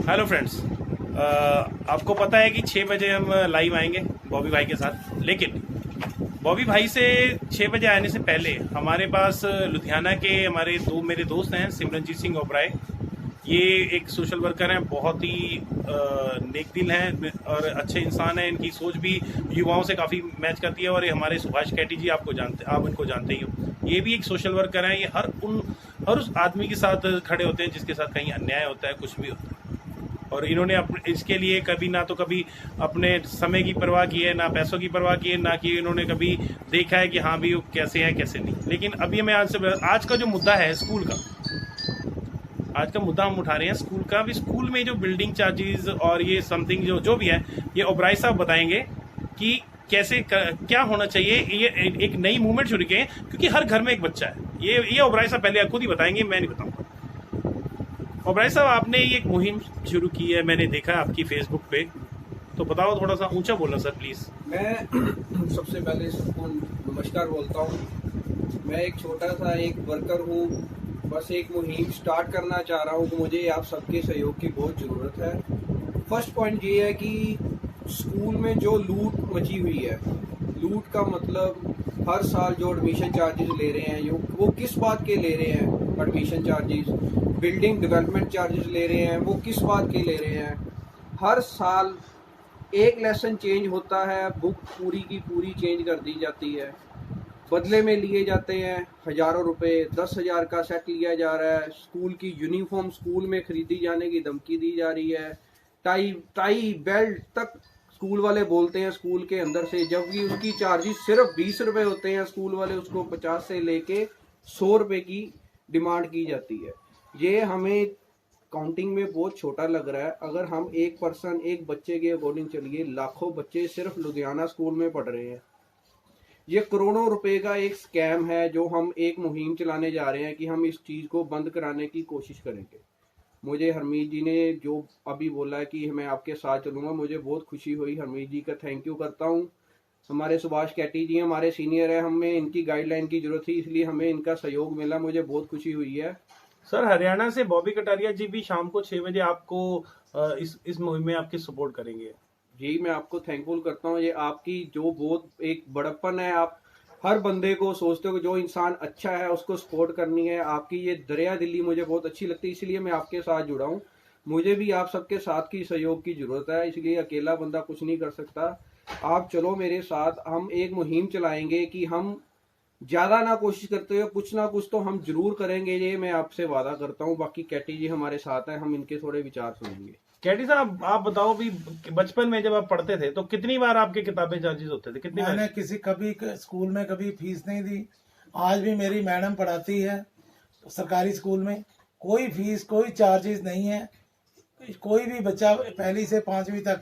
Hello friends, आपको पता है कि 6 बजे हम लाइव आएंगे बॉबी भाई के साथ। लेकिन बॉबी भाई से 6 बजे आने से पहले हमारे पास लुधियाना के मेरे दोस्त हैं, सिमरनजीत सिंह ओबराय। ये एक सोशल वर्कर हैं, बहुत ही नेक दिल हैं और अच्छे इंसान हैं। इनकी सोच भी युवाओं से काफ़ी मैच करती है। और ये हमारे सुभाष कैटी जी, आप इनको जानते ही हो। ये भी एक सोशल वर्कर हैं। ये हर उस आदमी के साथ खड़े होते हैं जिसके साथ कहीं अन्याय होता है, कुछ भी होता है। और इन्होंने इसके लिए कभी अपने समय की परवाह की है, ना पैसों की परवाह की है, ना कि इन्होंने कभी देखा है कि हाँ भी वो कैसे है कैसे नहीं। लेकिन अभी हमें आज का जो मुद्दा है स्कूल का, आज का मुद्दा हम उठा रहे हैं स्कूल का। भी स्कूल में जो बिल्डिंग चार्जेस और ये समथिंग जो भी है, ये ओबराय साहब बताएंगे कि कैसे क्या होना चाहिए। ये एक नई मूवमेंट शुरू की है क्योंकि हर घर में एक बच्चा है। ये ओबराय साहब पहले खुद ही बताएंगे, मैं नहीं बताऊंगा। ओबराय साहब, आपने ये एक मुहिम शुरू की है, मैंने देखा आपकी फेसबुक पे, तो बताओ, थोड़ा सा ऊंचा बोलना सर प्लीज। मैं सबसे पहले सबको नमस्कार बोलता हूँ। मैं एक छोटा सा एक वर्कर हूँ, बस एक मुहिम स्टार्ट करना चाह रहा हूँ कि मुझे आप सबके सहयोग की बहुत ज़रूरत है। फर्स्ट पॉइंट ये है कि स्कूल में जो लूट मची हुई है, लूट का मतलब हर साल जो एडमिशन चार्जेस ले रहे हैं, वो किस बात के ले रहे हैं? Admission charges, building development charges ले रहे हैं, वो किस बात के ले रहे हैं? हर साल एक लेसन चेंज होता है, बुक पूरी की पूरी चेंज कर दी जाती है, बदले में लिए जाते हैं हज़ारों रुपए। 10,000 का सेट लिया जा रहा है। स्कूल की यूनिफॉर्म स्कूल में खरीदी जाने की धमकी दी जा रही है। टाई बेल्ट तक स्कूल वाले बोलते हैं स्कूल के अंदर से, जबकि उसकी चार्जेस सिर्फ 20 रुपए होते हैं। स्कूल वाले उसको 50 से लेके 100 रुपए की डिमांड की जाती है। ये हमें काउंटिंग में बहुत छोटा लग रहा है। अगर हम एक बच्चे के अकॉर्डिंग चलिए, लाखों बच्चे सिर्फ लुधियाना स्कूल में पढ़ रहे हैं। ये करोड़ों रुपए का एक स्कैम है जो हम एक मुहिम चलाने जा रहे हैं कि हम इस चीज़ को बंद कराने की कोशिश करेंगे। मुझे हरमीत जी ने जो अभी बोला है कि मैं आपके साथ चलूंगा, मुझे बहुत खुशी हुई। हरमीत जी का थैंक यू करता हूँ। हमारे सुभाष कैटी जी हमारे सीनियर है, हमें इनकी गाइडलाइन की जरूरत थी, इसलिए हमें इनका सहयोग मिला। मुझे बहुत खुशी हुई है। सर, हरियाणा से बॉबी कटारिया जी भी शाम को 6 बजे आपको इस मुहिम में आपकी सपोर्ट करेंगे। जी, मैं आपको थैंकफुल करता हूँ। ये आपकी जो बहुत एक बड़प्पन है, आप हर बंदे को सोचते हो कि जो इंसान अच्छा है उसको सपोर्ट करनी है। आपकी ये दरिया दिली मुझे बहुत अच्छी लगती है, इसलिए मैं आपके साथ जुड़ा हूँ। मुझे भी आप सबके साथ की सहयोग की जरूरत है, इसलिए अकेला बंदा कुछ नहीं कर सकता। आप चलो मेरे साथ, हम एक मुहिम चलाएंगे कि हम ज्यादा ना कोशिश करते हुए कुछ ना कुछ तो हम जरूर करेंगे, ये मैं आपसे वादा करता हूँ। बाकी कैटी जी हमारे साथ हैं, हम इनके थोड़े विचार सुनेंगे। कैटी साहब, आप बताओ भी, बचपन में जब आप पढ़ते थे तो कितनी बार आपके किताबें चार्जेस होते थे? कितनी बार? मैंने कभी स्कूल में कभी फीस नहीं दी। आज भी मेरी मैडम पढ़ाती है सरकारी स्कूल में, कोई फीस कोई चार्जेस नहीं है। कोई भी बच्चा पहली से 5वीं तक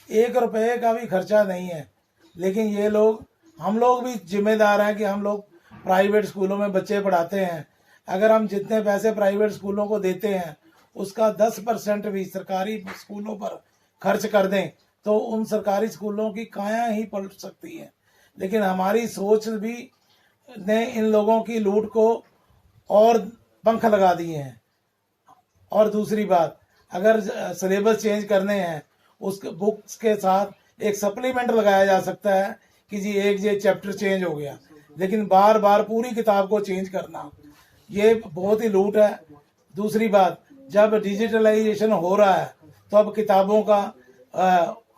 1 रुपये का भी खर्चा नहीं है। लेकिन ये लोग, हम लोग भी जिम्मेदार हैं कि हम लोग प्राइवेट स्कूलों में बच्चे पढ़ाते हैं। अगर हम जितने पैसे प्राइवेट स्कूलों को देते हैं उसका 10% भी सरकारी स्कूलों पर खर्च कर दें तो उन सरकारी स्कूलों की काया ही पलट सकती है। लेकिन हमारी सोच भी ने इन लोगों की लूट को और पंख लगा दिए हैं। और दूसरी बात, अगर सिलेबस चेंज करने हैं उस बुक्स के साथ एक सप्लीमेंट लगाया जा सकता है कि जी एक ये चैप्टर चेंज हो गया, लेकिन बार बार पूरी किताब को चेंज करना ये बहुत ही लूट है। दूसरी बात, जब डिजिटलाइजेशन हो रहा है तो अब किताबों का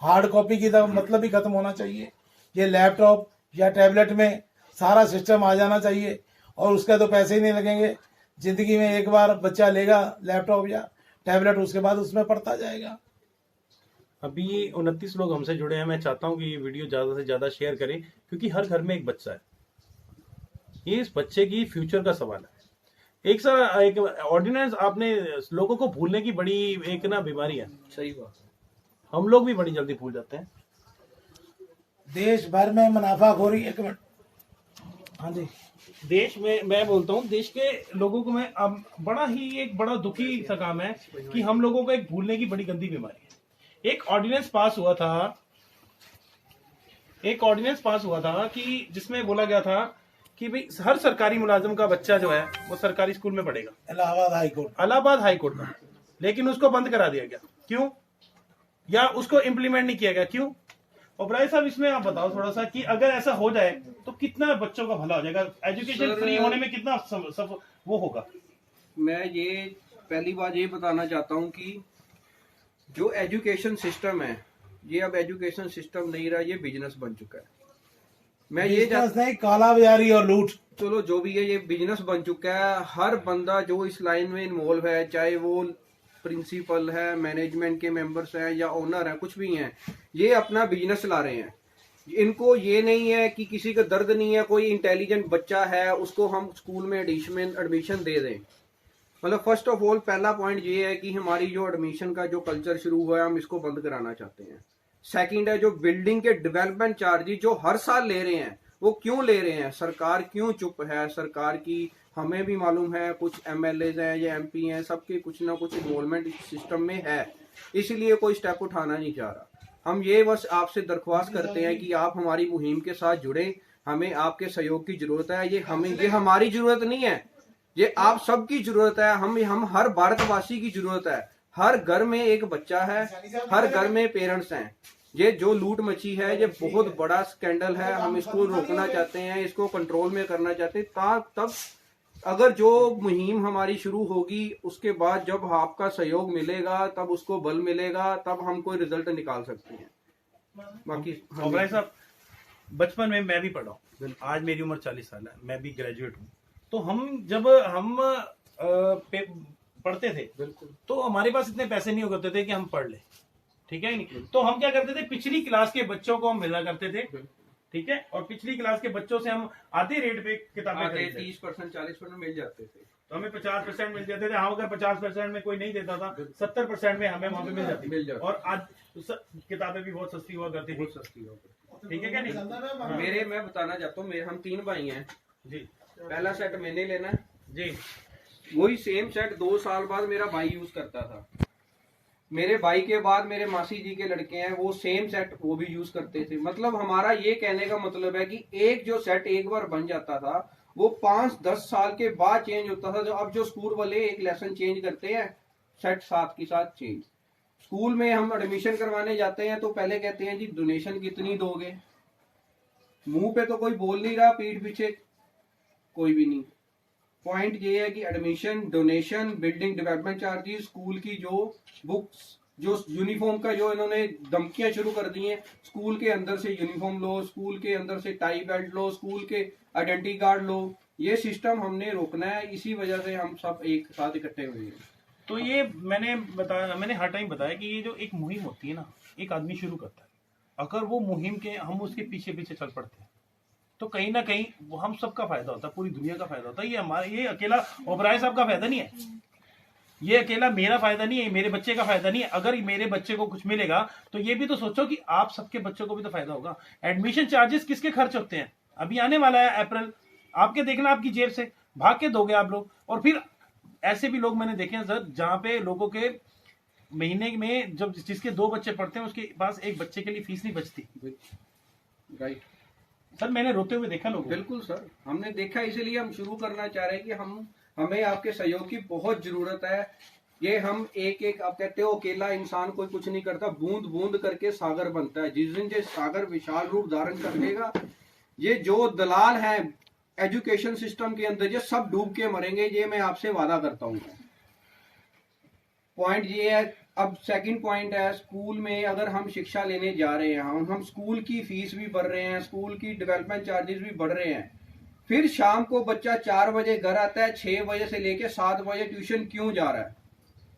हार्ड कॉपी की तो मतलब ही खत्म होना चाहिए। ये लैपटॉप या टैबलेट में सारा सिस्टम आ जाना चाहिए और उसके तो पैसे ही नहीं लगेंगे। जिंदगी में एक बार बच्चा लेगा लैपटॉप या टैबलेट, उसके बाद उसमें पढ़ता जाएगा। अभी 29 लोग हमसे जुड़े हैं। मैं चाहता हूं कि ये वीडियो ज्यादा से ज्यादा शेयर करें क्योंकि हर घर में एक बच्चा है। ये इस बच्चे की फ्यूचर का सवाल है। एक ऑर्डिनेंस, आपने लोगों को भूलने की बड़ी एक बीमारी है। सही बात, हम लोग भी बड़ी जल्दी भूल जाते हैं। देश भर में मुनाफाखोरी, एक मिनट, हाँ जी, देश में, मैं बोलता हूँ देश के लोगों को, मैं अब एक बड़ा दुखी सा काम है कि हम लोगों को एक भूलने की बड़ी गंदी बीमारी है। एक ऑर्डिनेंस पास हुआ था कि जिसमें बोला गया था कि भाई हर सरकारी मुलाजिम का बच्चा जो है वो सरकारी स्कूल में पढ़ेगा। इलाहाबाद हाई कोर्ट का, लेकिन उसको बंद करा दिया गया। क्यों? या उसको इम्प्लीमेंट नहीं किया गया, क्यों? ओबराय साहब, इसमें आप बताओ थोड़ा सा कि अगर ऐसा हो जाए तो कितना बच्चों का भला हो जाएगा, एजुकेशन फ्री होने में कितना वो होगा। मैं ये पहली बात ये बताना चाहता हूँ कि जो एजुकेशन सिस्टम है, ये अब एजुकेशन सिस्टम नहीं रहा, ये बिजनेस बन चुका है। मैं ये नहीं, काला बाजारी और लूट, चलो जो भी है, ये बिजनेस बन चुका है। हर बंदा जो इस लाइन में इन्वॉल्व है, चाहे वो प्रिंसिपल है, मैनेजमेंट के मेंबर्स हैं या ओनर है, कुछ भी हैं, ये अपना बिजनेस ला रहे हैं। इनको ये नहीं है कि किसी का दर्द नहीं है, कोई इंटेलिजेंट बच्चा है उसको हम स्कूल में एडमिशन दे दें। मतलब फर्स्ट ऑफ ऑल पहला पॉइंट ये है कि हमारी जो एडमिशन का जो कल्चर शुरू हुआ है, हम इसको बंद कराना चाहते हैं। सेकंड है जो बिल्डिंग के डेवलपमेंट चार्जेस जो हर साल ले रहे हैं, वो क्यों ले रहे हैं? सरकार क्यों चुप है? सरकार की हमें भी मालूम है, कुछ एमएलए हैं या एमपी हैं, सबके कुछ ना कुछ इन्वॉल्वमेंट इस सिस्टम में है, इसलिए कोई स्टेप उठाना नहीं चाह रहा। हम ये बस आपसे दरख्वास्त करते हैं कि आप हमारी मुहिम के साथ जुड़े, हमें आपके सहयोग की जरूरत है। ये हमारी जरूरत नहीं है, ये आप सबकी जरूरत है। हम हर भारतवासी की जरूरत है। हर घर में एक बच्चा है, हर घर में पेरेंट्स हैं। ये जो लूट मची है, ये बहुत बड़ा स्कैंडल है। हम इसको रोकना चाहते हैं, इसको कंट्रोल में करना चाहते हैं। तब अगर जो मुहिम हमारी शुरू होगी, उसके बाद जब आपका सहयोग मिलेगा, तब उसको बल मिलेगा, तब हम कोई रिजल्ट निकाल सकते हैं। बाकी ओबराय साहब, बचपन में मैं भी पढ़ा हूँ, आज मेरी उम्र 40 साल है, मैं भी ग्रेजुएट हूँ। तो जब हम पढ़ते थे, बिल्कुल, तो हमारे पास इतने पैसे नहीं होते थे कि हम पढ़ ले, ठीक है नहीं? तो हम क्या करते थे, पिछली क्लास के बच्चों को हम मिला करते थे, ठीक है, और पिछली क्लास के बच्चों से हम आधे रेट पे किताबें 30% 40% मिल जाते थे, तो हमें 50% मिल जाते थे। हाँ, अगर 50% में कोई नहीं देता था, 70% में हमें वहां पे मिल जाती। और आज किताबें भी बहुत सस्ती हुआ करती थी, ठीक है क्या नहीं? मैं बताना चाहता हूँ, हम 3 भाई हैं जी। पहला सेट मैंने लेना है जी, वही सेम सेट 2 साल बाद मेरा भाई यूज करता था। मेरे भाई के बाद मेरे मासी जी के लड़के हैं, वो सेम सेट वो भी यूज करते थे। मतलब हमारा ये कहने का मतलब है कि एक जो सेट एक बार बन जाता था, वो 5-10 साल के बाद चेंज होता था। अब जो स्कूल वाले एक लेसन चेंज करते हैं, सेट साथ के साथ चेंज। स्कूल में हम एडमिशन करवाने जाते हैं तो पहले कहते हैं जी डोनेशन कितनी दोगे, मुंह पे तो कोई बोल नहीं रहा, पीठ पीछे कोई भी नहीं। पॉइंट ये है कि admission, donation, building development charges, school की जो बुक्स, जो यूनिफॉर्म का जो इन्होंने धमकियां शुरू कर दी हैं, स्कूल के अंदर से यूनिफॉर्म लो, स्कूल के अंदर से टाई बेल्ट लो, स्कूल के आइडेंटिटी कार्ड लो, ये सिस्टम हमने रोकना है। इसी वजह से हम सब एक साथ इकट्ठे हुए हैं। तो ये मैंने हर टाइम बताया कि ये जो एक मुहिम होती है ना, एक आदमी शुरू करता है, अगर वो मुहिम के हम उसके पीछे पीछे चल पड़ते हैं, तो कहीं ना कहीं वो हम सबका फायदा होता है, पूरी दुनिया का फायदा होता है। ये अकेला ओबराय साहब का फायदा नहीं है, ये अकेला मेरा फायदा नहीं है, मेरे बच्चे का फायदा नहीं है। अगर मेरे बच्चे को कुछ मिलेगा तो ये भी तो सोचो कि आप सबके बच्चों को भी तो फायदा होगा। एडमिशन चार्जेस किसके खर्च होते हैं? अभी आने वाला है अप्रैल, आपके देखना, आपकी जेब से भाग के दोगे आप लोग। और फिर ऐसे भी लोग मैंने देखे हैं सर, जहां पे लोगों के महीने में जब जिसके 2 बच्चे पढ़ते हैं, उसके पास एक बच्चे के लिए फीस नहीं बचती। राइट सर, मैंने रोते हुए देखा लोग। बिल्कुल सर, हमने देखा, इसीलिए हम शुरू करना चाह रहे हैं कि हमें आपके सहयोग की बहुत जरूरत है। ये हम एक आप कहते हो अकेला इंसान कोई कुछ नहीं करता, बूंद बूंद करके सागर बनता है। जिस दिन ये सागर विशाल रूप धारण कर लेगा, ये जो दलाल हैं एजुकेशन सिस्टम के अंदर, ये सब डूब के मरेंगे, ये मैं आपसे वादा करता हूँ। पॉइंट ये है, अब सेकंड पॉइंट है, स्कूल में अगर हम शिक्षा लेने जा रहे हैं, हम स्कूल की फीस भी बढ़ रहे हैं, स्कूल की डेवलपमेंट चार्जेस भी बढ़ रहे हैं। फिर शाम को बच्चा 4 बजे घर आता है, 6 बजे से लेके 7 बजे ट्यूशन क्यों जा रहा है?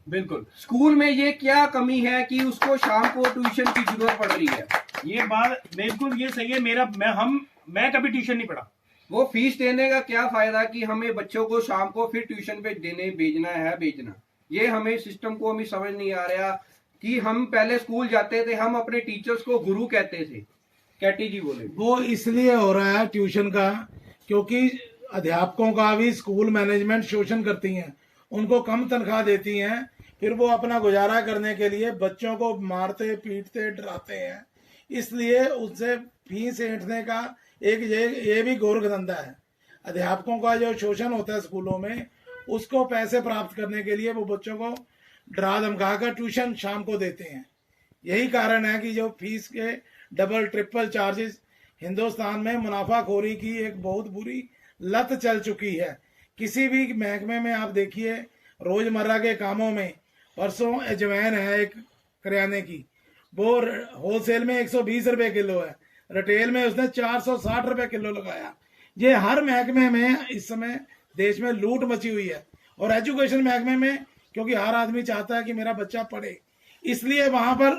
बिल्कुल, स्कूल में ये क्या कमी है कि उसको शाम को ट्यूशन की जरूरत पड़ रही है? ये बात बिल्कुल ये सही है। मैं कभी ट्यूशन नहीं पढ़ा। वो फीस देने का क्या फायदा कि हमें बच्चों को शाम को फिर ट्यूशन पे भेजना। ये हमें सिस्टम को हमें समझ नहीं आ रहा कि हम पहले स्कूल जाते थे, हम अपने टीचर्स को गुरु कहते थे। कैटी जी बोले, वो इसलिए हो रहा है ट्यूशन का, क्योंकि अध्यापकों का भी स्कूल मैनेजमेंट शोषण करती हैं, उनको कम तनख्वाह देती हैं, फिर वो अपना गुजारा करने के लिए बच्चों को मारते पीटते डराते हैं। इसलिए उससे फीस ऐंठने का एक ये भी गोरख धंधा है। अध्यापकों का जो शोषण होता है स्कूलों में, उसको पैसे प्राप्त करने के लिए वो बच्चों को डरा धमका कर ट्यूशन शाम को देते हैं। यही कारण है कि जो फीस के डबल ट्रिपल चार्जेस हिंदुस्तान में मुनाफाखोरी की एक बहुत बुरी लत चल चुकी है। किसी भी महकमे में आप देखिए, रोजमर्रा के कामों में, परसों अजवैन है एक करियाने की, वो होलसेल में 120 रुपए किलो है, रिटेल में उसने 460 रुपए किलो लगाया। ये हर महकमे में इस समय देश में लूट मची हुई है। और एजुकेशन महकमे में, क्योंकि हर आदमी चाहता है कि मेरा बच्चा पढ़े, इसलिए वहां पर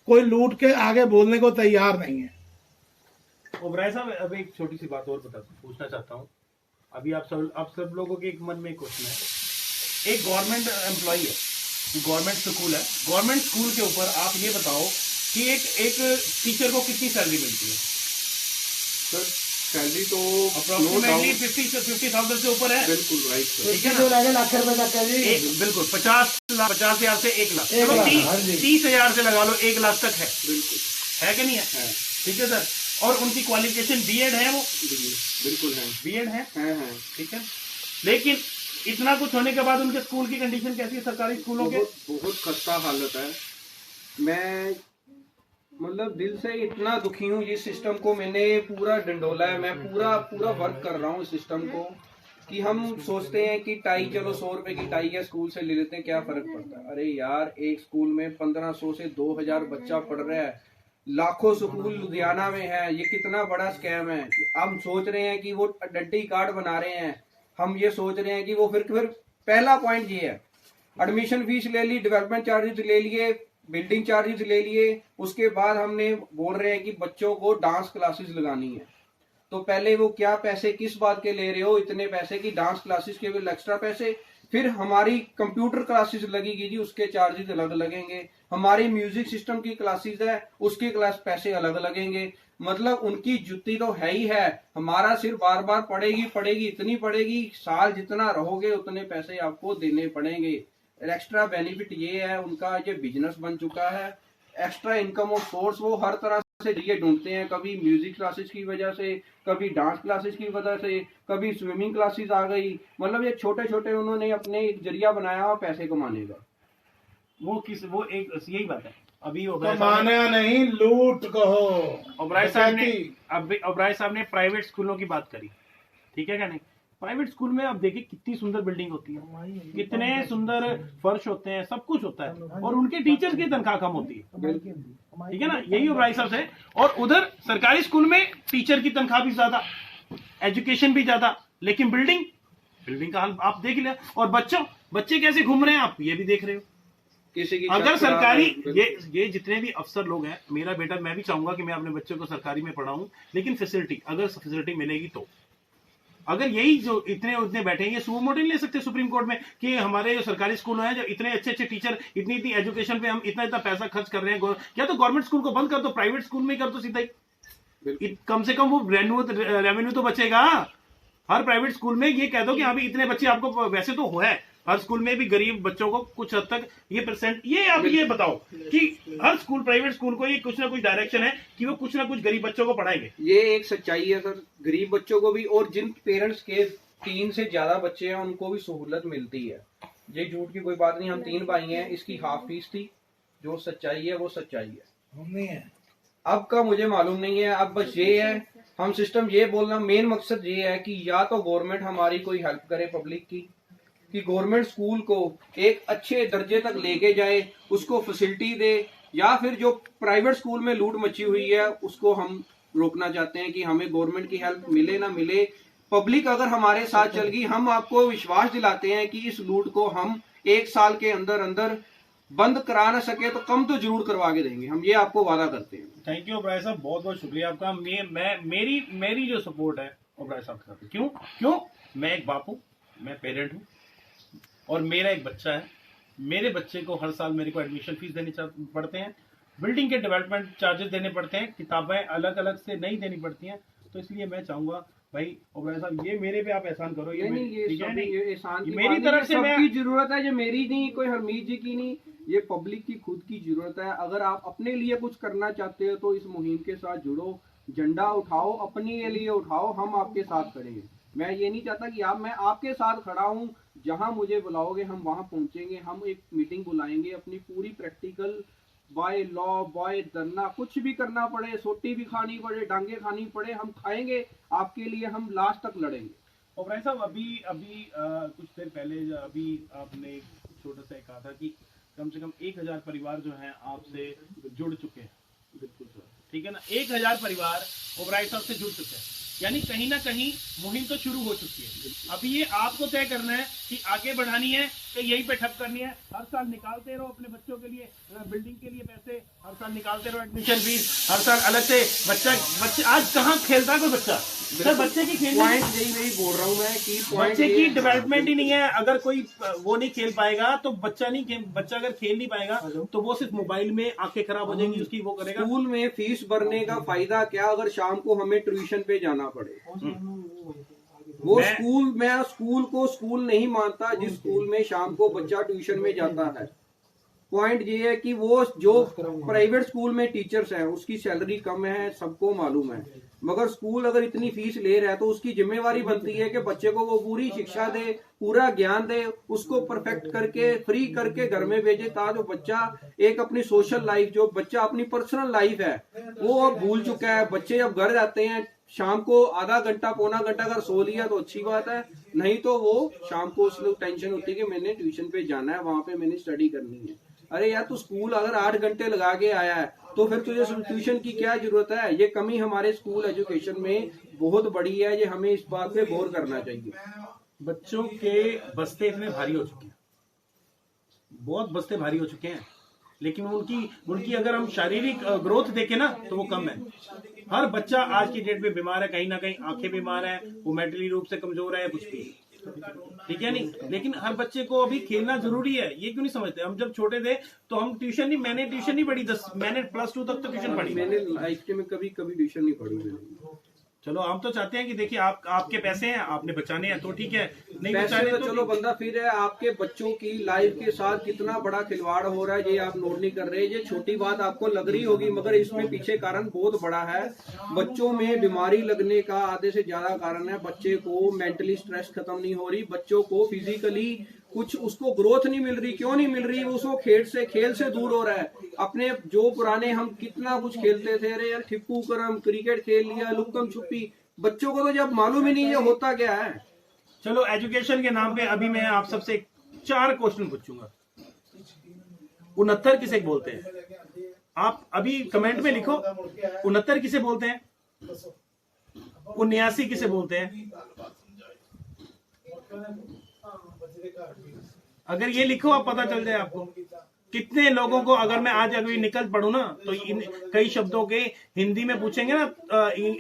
कोई लूट के आगे बोलने को तैयार नहीं है। ओबराय साहब, अब एक छोटी सी बात और पूछना चाहता हूँ। अभी आप सब लोगों के एक मन में क्वेश्चन है। एक गवर्नमेंट एम्प्लॉय है, गवर्नमेंट स्कूल है, गवर्नमेंट स्कूल के ऊपर आप ये बताओ कि एक टीचर को कितनी सैलरी मिलती है? सर सैलरी तो अप्रोक्सीमेटली 50,000 से ऊपर है। बिल्कुल राइट सर। ठीक है ना? लाख रुपए तक है जी। बिल्कुल 50,000 से 1 लाख, एक लाख, 30,000 से लगा लो, 1 लाख तक है। बिल्कुल है कि नहीं है? ठीक है सर। और उनकी क्वालिफिकेशन बीएड है, वो बिल्कुल है, बीएड है। ठीक है। लेकिन इतना कुछ होने के बाद उनके स्कूल की कंडीशन कैसी है सरकारी स्कूलों के? बहुत खस्ता हालत है। मैं मतलब दिल से इतना दुखी हूँ। जिस सिस्टम को मैंने पूरा डंडोला है, मैं पूरा वर्क कर रहा हूँ इस सिस्टम को, कि हम सोचते हैं कि टाई, चलो 100 रुपए की टाई है, स्कूल से ले लेते हैं, क्या फर्क पड़ता है। अरे यार, एक स्कूल में 1500 से 2000 बच्चा पढ़ रहा है, लाखों स्कूल लुधियाना में है। ये कितना बड़ा स्कैम है। हम सोच रहे हैं कि वो आइडेंटिटी कार्ड बना रहे हैं, हम ये सोच रहे हैं कि वो फिर पहला पॉइंट ये है, एडमिशन फीस ले ली, डेवलपमेंट चार्जेस ले लिए, बिल्डिंग चार्जेस ले लिए, उसके बाद हमने बोल रहे हैं कि बच्चों को डांस क्लासेस लगानी है। तो पहले वो क्या पैसे किस बात के ले रहे हो, इतने पैसे की डांस क्लासेस के भी एक्स्ट्रा पैसे, फिर हमारी कंप्यूटर क्लासेस लगेगी जी, उसके चार्जेस अलग लगेंगे, हमारी म्यूजिक सिस्टम की क्लासेस है, उसके क्लास पैसे अलग लगेंगे। मतलब उनकी जुत्ती तो है ही है, हमारा सिर बार बार पड़ेगी, इतनी पड़ेगी, साल जितना रहोगे उतने पैसे आपको देने पड़ेंगे। एक्स्ट्रा बेनिफिट ये है उनका, ये बिजनेस बन चुका है। एक्स्ट्रा इनकम और सोर्स वो हर तरह से ये ढूंढते हैं, कभी म्यूजिक क्लासेस की वजह से, कभी डांस क्लासेस की वजह से, कभी स्विमिंग क्लासेस आ गई। मतलब ये छोटे छोटे उन्होंने अपने एक जरिया बनाया हुआ पैसे कमाने का। वो एक यही बात है। अभी कमाना नहीं, लूट कहो। ओबराय साहब ने प्राइवेट स्कूलों की बात करी, ठीक है क्या नहीं? प्राइवेट स्कूल में आप देखिए कितनी सुंदर बिल्डिंग होती है, कितने सुंदर फर्श होते हैं, सब कुछ होता है, और उनके टीचर्स की तनख्वाह कम होती है। ठीक है ना? यही ओबराय साहब से। और उधर सरकारी स्कूल में टीचर की तनख्वाह भी ज्यादा, एजुकेशन भी ज्यादा, लेकिन बिल्डिंग का हाल आप देख लिया। और बच्चे कैसे घूम रहे हैं आप ये भी देख रहे हो। किसी की अगर सरकारी ये जितने भी अफसर लोग हैं, मेरा बेटा, मैं भी चाहूंगा कि मैं अपने बच्चों को सरकारी में पढ़ाऊं, लेकिन अगर फैसिलिटी मिलेगी तो। अगर यही जो इतने बैठे हैं, ये सुमो मोटो नहीं ले सकते सुप्रीम कोर्ट में कि हमारे जो सरकारी स्कूल हैं, जो इतने अच्छे टीचर, इतनी एजुकेशन पे हम इतना पैसा खर्च कर रहे हैं, क्या तो गवर्नमेंट स्कूल को बंद कर दो, प्राइवेट स्कूल में कर दो सीधा ही। कम से कम वो रेवेन्यू तो बचेगा। हर प्राइवेट स्कूल में ये कह दो कि अभी इतने बच्चे आपको, वैसे तो है हर स्कूल में भी गरीब बच्चों को कुछ हद तक ये परसेंट, ये आप ये बताओ कि हर स्कूल, प्राइवेट स्कूल को ये कुछ ना कुछ डायरेक्शन है कि वो कुछ ना कुछ गरीब बच्चों को पढ़ाएंगे। ये एक सच्चाई है सर, गरीब बच्चों को भी, और जिन पेरेंट्स के 3 से ज्यादा बच्चे हैं उनको भी सहूलत मिलती है। ये झूठ की कोई बात नहीं। हम 3 भाई हैं, इसकी हाफ फीस थी। जो सच्चाई है वो सच्चाई है। अब का मुझे मालूम नहीं है। अब बस ये है, हम सिस्टम ये बोलना, मेन मकसद ये है कि या तो गवर्नमेंट हमारी कोई हेल्प करे पब्लिक की, कि गवर्नमेंट स्कूल को एक अच्छे दर्जे तक लेके जाए, उसको फैसिलिटी दे, या फिर जो प्राइवेट स्कूल में लूट मची हुई है उसको हम रोकना चाहते हैं कि हमें गवर्नमेंट की हेल्प मिले ना मिले, पब्लिक अगर हमारे साथ चल गई, हम आपको विश्वास दिलाते हैं कि इस लूट को हम 1 साल के अंदर अंदर बंद करा ना सके तो कम तो जरूर करवा के देंगे, हम ये आपको वादा करते हैं। थैंक यू ओबराय साहब, बहुत बहुत शुक्रिया आपका। मेरी जो सपोर्ट है ओबराय साहब के साथ, क्यों मैं एक बाप हूँ, मैं पेरेंट हूँ, और मेरा एक बच्चा है। मेरे बच्चे को हर साल मेरे को एडमिशन फीस देनी पड़ते हैं, बिल्डिंग के डेवलपमेंट चार्जेस देने पड़ते हैं, किताबें अलग अलग से नहीं देनी पड़ती हैं। तो इसलिए मैं चाहूंगा भाई ओबराय साहब, ये मेरे पे आप एहसान करो। ये मेरी तरफ से सबकी जरूरत है, ये मेरी नहीं, कोई हरमीत जी की नहीं, ये पब्लिक की खुद की जरूरत है। अगर आप अपने लिए कुछ करना चाहते हो तो इस मुहिम के साथ जुड़ो, झंडा उठाओ, अपने लिए उठाओ, हम आपके साथ खड़े हैं। मैं ये नहीं चाहता कि मैं आपके साथ खड़ा हूँ, जहां मुझे बुलाओगे हम वहां पहुंचेंगे। हम एक मीटिंग बुलाएंगे, अपनी पूरी प्रैक्टिकल बाय लॉ बाय धरना, कुछ भी करना पड़े, सोटी भी खानी पड़े, डांगे खानी पड़े, हम खाएंगे आपके लिए, हम लास्ट तक लड़ेंगे। और भाई साहब अभी अभी कुछ देर पहले अभी आपने एक छोटा सा कहा था कि कम से कम 1000 परिवार जो हैं आपसे जुड़ चुके हैं। बिल्कुल सर, ठीक है ना, 1000 परिवार ओबराय साहब से जुड़ चुके हैं, यानी कहीं ना कहीं मुहिम तो शुरू हो चुकी है। अभी ये आपको तय करना है कि आगे बढ़ानी है कि यहीं पे ठप करनी है। हर साल निकालते रहो अपने बच्चों के लिए, बिल्डिंग के लिए पैसे, हर साल निकालते रहो एडमिशन फीस, हर साल अलग से बच्चे आज कहाँ खेलता है कोई बच्चा? सर बच्चे की खेलने पॉइंट यही बोल रहा हूँ मैं कि बच्चे की डेवलपमेंट ही नहीं है। अगर कोई वो नहीं खेल पाएगा तो बच्चा अगर खेल नहीं पाएगा तो वो सिर्फ मोबाइल में आंखें खराब हो जाएंगी उसकी, वो करेगा। स्कूल में फीस भरने का फायदा क्या अगर शाम को हमें ट्यूशन पे जाना पड़े? वो स्कूल को स्कूल नहीं मानता जिस स्कूल में शाम को बच्चा ट्यूशन में जाता है। पॉइंट ये है कि वो जो प्राइवेट स्कूल में टीचर्स हैं उसकी सैलरी कम है, सबको मालूम है, मगर स्कूल अगर इतनी फीस ले रहा है तो उसकी जिम्मेवारी बनती है कि बच्चे को वो पूरी शिक्षा दे, पूरा ज्ञान दे, उसको परफेक्ट करके फ्री करके घर में भेजे, ताकि बच्चा एक अपनी सोशल लाइफ, जो बच्चा अपनी पर्सनल लाइफ है वो अब भूल चुका है। बच्चे जब घर जाते हैं शाम को आधा घंटा पौना घंटा अगर सो लिया तो अच्छी बात है, नहीं तो वो शाम को उसको टेंशन होती है कि मैंने ट्यूशन पे जाना है, वहां पे मैंने स्टडी करनी है। अरे यार, तू स्कूल अगर 8 घंटे लगा के आया है तो फिर तुझे ट्यूशन की क्या जरूरत है? ये कमी हमारे स्कूल एजुकेशन में बहुत बड़ी है, ये हमें इस बात पे गौर करना चाहिए। बच्चों के बस्ते इतने भारी हो चुके हैं, बहुत बस्ते भारी हो चुके हैं, लेकिन उनकी अगर हम शारीरिक ग्रोथ देखें ना तो वो कम है। हर बच्चा आज की डेट में बीमार है, कहीं ना कहीं आंखें बीमार है, वो मेंटली रूप से कमजोर है, कुछ भी, ठीक है नहीं। लेकिन हर बच्चे को अभी खेलना जरूरी है, ये क्यों नहीं समझते? हम जब छोटे थे तो हम मैंने ट्यूशन नहीं पढ़ी, मैंने +2 तक तो ट्यूशन पढ़ी, मैंने लाइफ में कभी ट्यूशन नहीं पढ़ी मैंने। चलो हम तो चाहते हैं कि देखिए आपके पैसे हैं, आपने बचाने हैं तो ठीक है, नहीं बचाने तो तो चलो बंदा फिर है। आपके बच्चों की लाइफ के साथ कितना बड़ा खिलवाड़ हो रहा है ये आप नोट नहीं कर रहे। ये छोटी बात आपको लग रही होगी मगर इसमें पीछे कारण बहुत बड़ा है। बच्चों में बीमारी लगने का आधे से ज्यादा कारण है बच्चे को मेंटली स्ट्रेस खत्म नहीं हो रही, बच्चों को फिजिकली कुछ उसको ग्रोथ नहीं मिल रही। क्यों नहीं मिल रही? उसको खेल से दूर हो रहा है। अपने जो पुराने हम कितना कुछ खेलते थे, अरे यार ठिप्पू करम, क्रिकेट खेल लिया, लुक्कम छुपी, बच्चों को तो जब मालूम ही नहीं है होता क्या है। चलो एजुकेशन के नाम पे अभी मैं आप सबसे 4 क्वेश्चन पूछूंगा। 69 किसे बोलते हैं? आप अभी कमेंट में लिखो 69 किसे बोलते हैं, 79 किसे बोलते हैं। अगर ये लिखो आप पता चल जाए आपको कितने लोगों को। अगर मैं आज अभी निकल पढ़ू ना तो इन कई शब्दों के हिंदी में पूछेंगे ना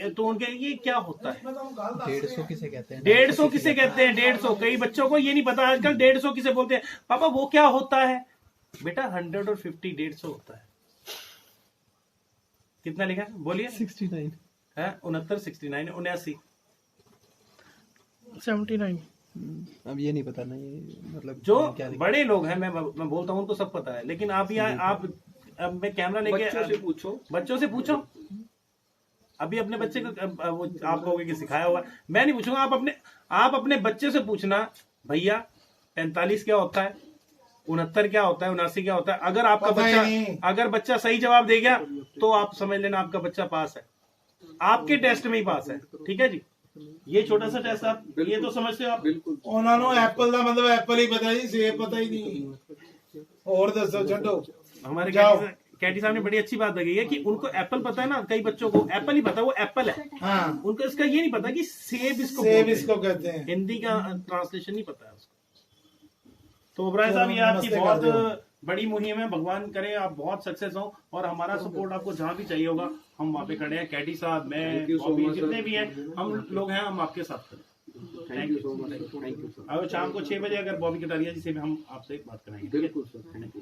तो उनके ये क्या होता है, 150 किसे कहते हैं, 150 किसे कहते हैं, 150। कई बच्चों को ये नहीं पता आजकल 150 किसे बोलते हैं। पापा वो क्या होता है? बेटा 100 और 50 150 होता है। कितना लिखा है बोलिए? 69 है 69 69 79 79। अब ये नहीं पता ना, ये मतलब जो क्या बड़े लोग हैं मैं बोलता हूँ उनको सब पता है, लेकिन आप यहाँ आप अब मैं कैमरा लेके बच्चों से पूछो। अभी अपने बच्चे को वो आप कहोगे कि सिखाया होगा, मैं नहीं पूछूंगा। आप अपने बच्चे से पूछना भैया 45 क्या होता है, 69 क्या होता है, 79 क्या होता है। अगर बच्चा सही जवाब दे गया तो आप समझ लेना आपका बच्चा पास है, आपके टेस्ट में ही पास है। ठीक है जी, ये छोटा सा टेस्ट आप ये तो समझते हो आप। बिल्कुल उन्होंने एप्पल का मतलब एप्पल ही पता ही, सेब पता ही नहीं। और दसो छो हमारे कैटी साहब ने बड़ी अच्छी बात बताई है कि उनको एप्पल पता है ना, कई बच्चों को एप्पल ही पता है, वो एप्पल है। हाँ, उनको इसका ये नहीं पता कि सेब इसको कहते हैं, हिंदी का ट्रांसलेशन नहीं पता है उसको। तो ओबराय साहब ये आपकी बहुत बड़ी मुहिम है, भगवान करे आप बहुत सक्सेस हो और हमारा सपोर्ट आपको जहाँ भी चाहिए होगा हम वहाँ पे खड़े हैं। कैटी साहब, मैं, जितने भी हैं हम लोग हैं, हम आपके साथ खड़े। Thank you so much, thank you sir. अब शाम को 6 बजे अगर बॉबी कटारिया जी से भी हम आपसे बात कराएंगे। बिल्कुल सर, थैंक यू।